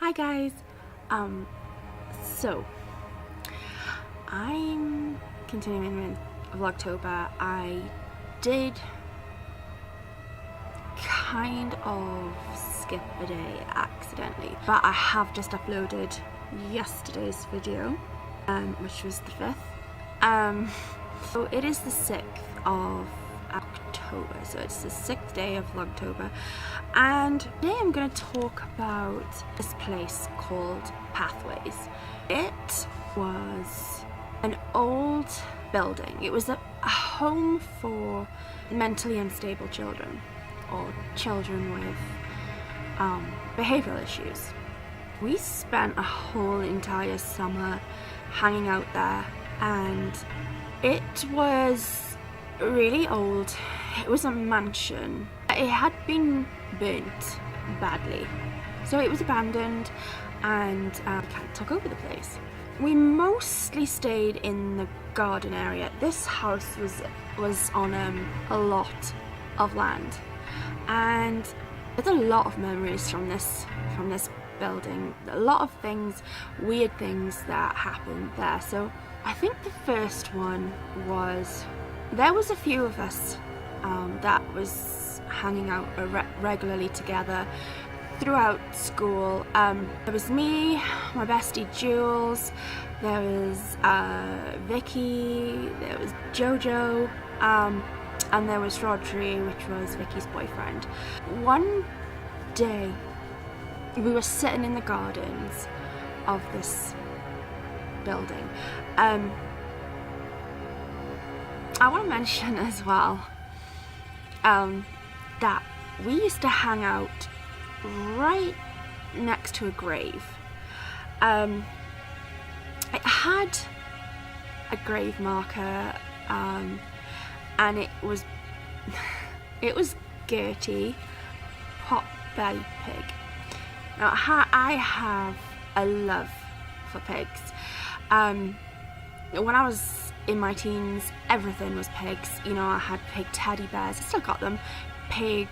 Hi guys, so I'm continuing with Vlogtober. I did kind of skip a day accidentally, but I have just uploaded yesterday's video, which was the 5th. So it is the 6th of October, so it's the 6th day of Vlogtober, and today I'm going to talk about this place called Pathways. It was an old building. It was a home for mentally unstable children or children with behavioural issues. We spent a whole entire summer hanging out there, and it was really old. It was a mansion. It had been burnt badly, so it was abandoned, and the cat took over the place. We mostly stayed in the garden area. This house was on a lot of land, and there's a lot of memories from this building. A lot of things, weird things that happened there. So I think the first one was, there was a few of us that was hanging out regularly together throughout school. There was me, my bestie Jules, there was Vicky, there was Jojo, and there was Rodri, which was Vicky's boyfriend. One day we were sitting in the gardens of this building. I want to mention as well that we used to hang out right next to a grave. It had a grave marker, and it was Gertie, pot-bellied pig. Now I have a love for pigs. When I was in my teens, everything was pigs. You know, I had pig teddy bears, I still got them, pig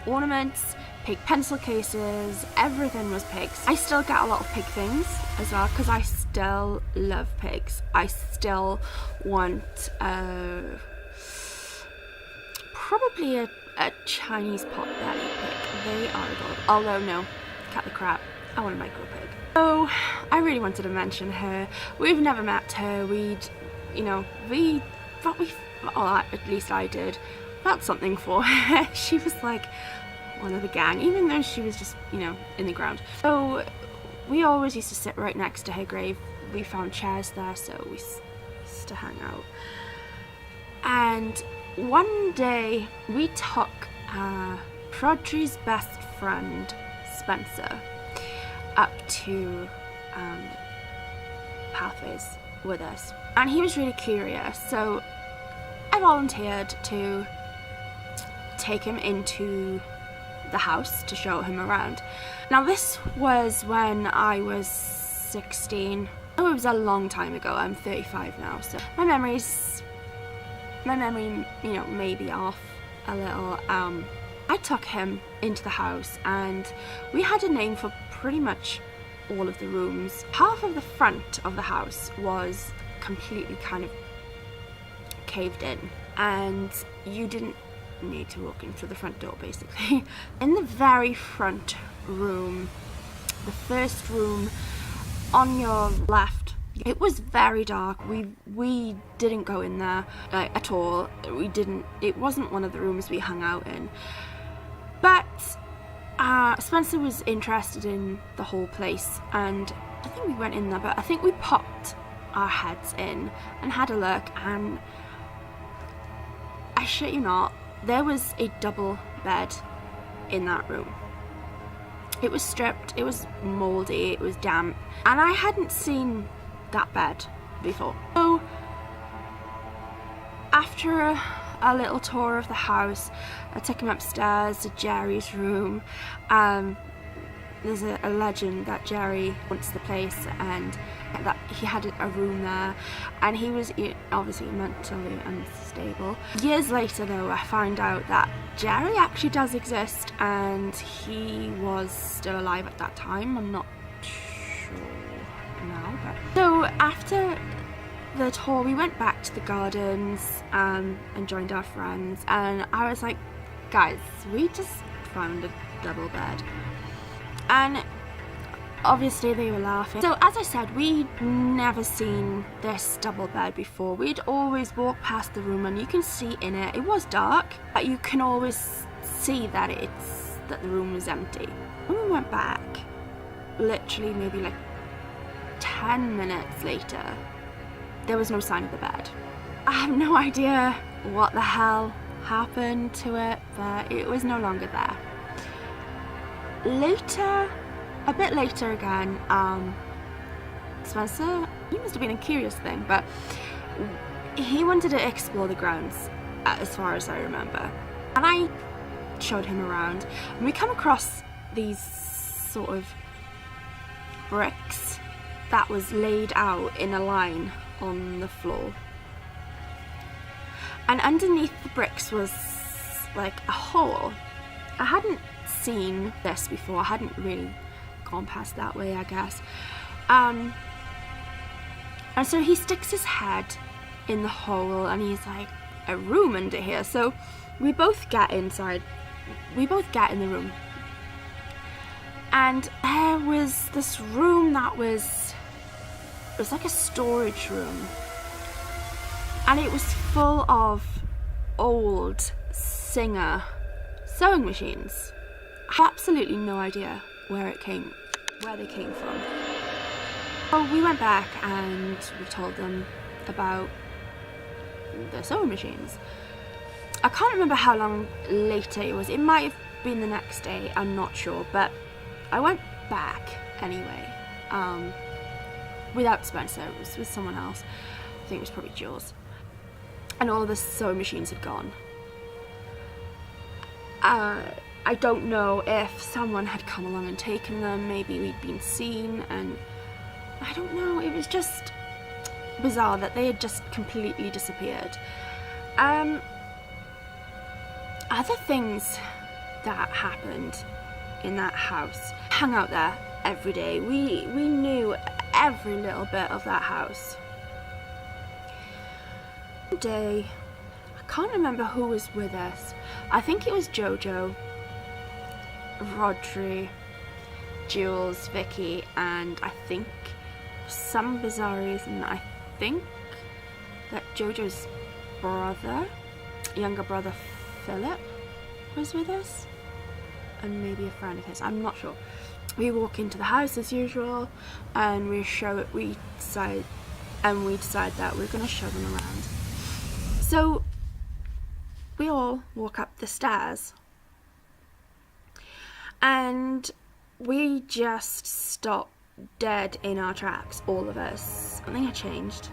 ornaments, pig pencil cases, everything was pigs. I still get a lot of pig things as well, because I still love pigs. I still want probably a Chinese pot-bellied pig. They are adorable. Although no, cut the crap, I want a micro pig. So I really wanted to mention her. We've never met her. We at least I did, felt something for her. She was like one of the gang, even though she was just, in the ground. So we always used to sit right next to her grave. We found chairs there, so we used to hang out. And one day we took Prodry's best friend, Spencer, up to Pathways with us, and he was really curious, so I volunteered to take him into the house to show him around. Now this was when I was 16. Oh, it was a long time ago. I'm 35 now, so my memory may be off a little. I took him into the house, and we had a name for pretty much all of the rooms. Half of the front of the house was completely kind of caved in, and you didn't need to walk in through the front door, basically. In the very front room, the first room on your left, it was very dark. We didn't go in there at all. It wasn't one of the rooms we hung out in, but Spencer was interested in the whole place, and I think we went in there, but I think we popped our heads in and had a look, and I shit you not, there was a double bed in that room. It was stripped, it was mouldy, it was damp, and I hadn't seen that bed before. So after a little tour of the house, I took him upstairs to Jerry's room. There's a legend that Jerry wants the place, and that he had a room there, and he was obviously mentally unstable. Years later though, I found out that Jerry actually does exist, and he was still alive at that time. I'm not So after the tour, we went back to the gardens and joined our friends, and I was like, guys, we just found a double bed. And obviously they were laughing. So as I said, we'd never seen this double bed before. We'd always walk past the room and you can see in it, it was dark, but you can always see that the room was empty. When we went back, literally maybe like 10 minutes later, there was no sign of the bed. I have no idea what the hell happened to it, but it was no longer there. Later, a bit later again, Spencer, he must have been a curious thing, but he wanted to explore the grounds as far as I remember. And I showed him around, and we come across these sort of bricks that was laid out in a line on the floor, and underneath the bricks was like a hole. I hadn't seen this before, I hadn't really gone past that way, I guess. And so he sticks his head in the hole and he's like, a room under here. So we both get inside, we both get in the room, and there was this room that was like a storage room, and it was full of old Singer sewing machines. I have absolutely no idea where they came from. So we went back and we told them about the sewing machines. I can't remember how long later it was. It might have been the next day, I'm not sure, but I went back anyway. Without Spencer, it was with someone else. I think it was probably Jules. And all of the sewing machines had gone. I don't know if someone had come along and taken them, maybe we'd been seen, and I don't know, it was just bizarre that they had just completely disappeared. Other things that happened in that house, hung out there every day. We knew every little bit of that house. One day, I can't remember who was with us. I think it was Jojo, Rodri, Jules, Vicky, and I think for some bizarre reason, I think that Jojo's brother, younger brother Philip, was with us, and maybe a friend of his, I'm not sure. We walk into the house as usual, and we decide that we're gonna show them around. So we all walk up the stairs, and we just stop dead in our tracks, all of us. Something had changed,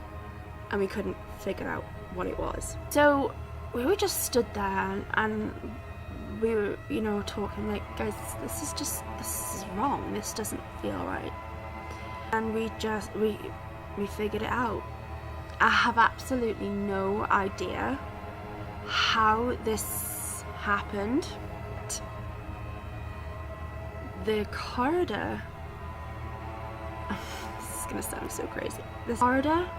and we couldn't figure out what it was. So we were just stood there, and we were, talking like, guys, this is wrong. This doesn't feel right. And we figured it out. I have absolutely no idea how this happened. The corridor, this is gonna sound so crazy. The corridor